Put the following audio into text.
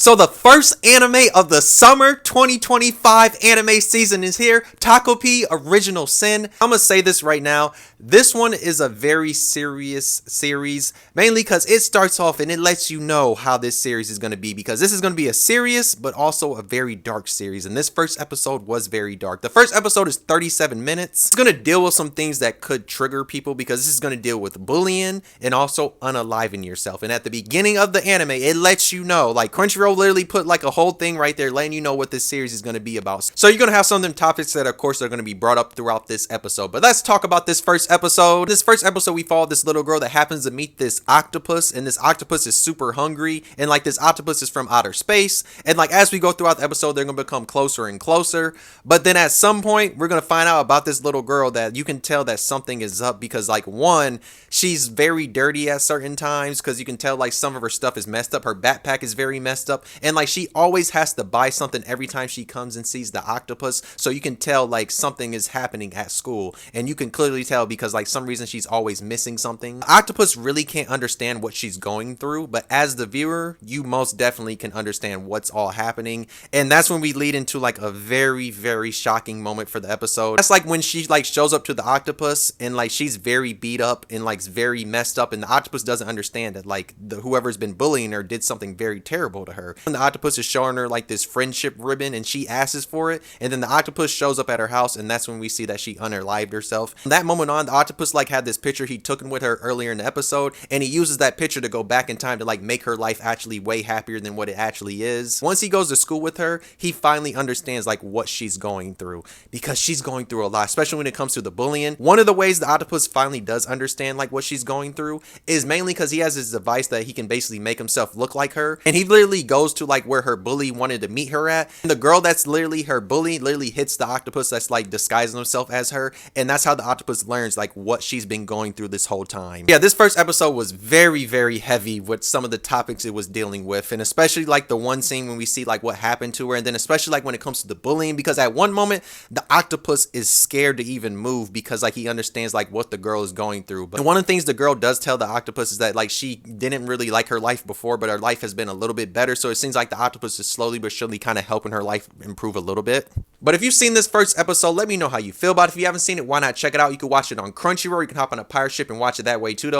So the first anime of the summer 2025 anime season is here, Takopi Original Sin. I'm gonna say this right now, this one is a very serious series, mainly because it starts off and it lets you know how this series is gonna be, because this is gonna be a serious but also a very dark series, and this first episode was very dark. The first episode is 37 minutes. It's gonna deal with some things that could trigger people, because this is gonna deal with bullying and also unaliving yourself. And at the beginning of the anime, it lets you know, like Crunchyroll literally put like a whole thing right there letting you know what this series is going to be about. So you're going to have some of them topics that of course are going to be brought up throughout this episode. But let's talk about this first episode. This first episode, we follow this little girl that happens to meet this octopus, and this octopus is super hungry, and like this octopus is from outer space, and like as we go throughout the episode, they're going to become closer and closer. But then at some point, we're going to find out about this little girl that you can tell that something is up, because like one, she's very dirty at certain times, because you can tell like some of her stuff is messed up. Her backpack is very messed up, and like she always has to buy something every time she comes and sees the octopus, so you can tell like something is happening at school, and you can clearly tell because like some reason she's always missing something. The octopus really can't understand what she's going through, but as the viewer, you most definitely can understand what's all happening, and that's when we lead into like a very shocking moment for the episode. That's like when she like shows up to the octopus, and like she's very beat up and like very messed up, and the octopus doesn't understand that like whoever's been bullying her did something very terrible to her. And the octopus is showing her like this friendship ribbon, and she asks for it, and then the octopus shows up at her house, and that's when we see that she unalived herself. From that moment on, the octopus like had this picture he took with her earlier in the episode, and he uses that picture to go back in time to like make her life actually way happier than what it actually is. Once he goes to school with her, he finally understands like what she's going through, because she's going through a lot, especially when it comes to the bullying. One of the ways the octopus finally does understand like what she's going through is mainly because he has this device that he can basically make himself look like her, and he literally goes to like where her bully wanted to meet her at, and the girl that's literally her bully literally hits the octopus that's like disguising himself as her, and that's how the octopus learns like what she's been going through this whole time. Yeah, this first episode was very heavy with some of the topics it was dealing with, and especially like the one scene when we see like what happened to her, and then especially like when it comes to the bullying, because at one moment the octopus is scared to even move because like he understands like what the girl is going through. But one of the things the girl does tell the octopus is that like she didn't really like her life before, but her life has been a little bit better, so it seems like the octopus is slowly but surely kind of helping her life improve a little bit. But if you've seen this first episode, let me know how you feel about it. If you haven't seen it, why not check it out? You can watch it on Crunchyroll, you can hop on a pirate ship and watch it that way too though.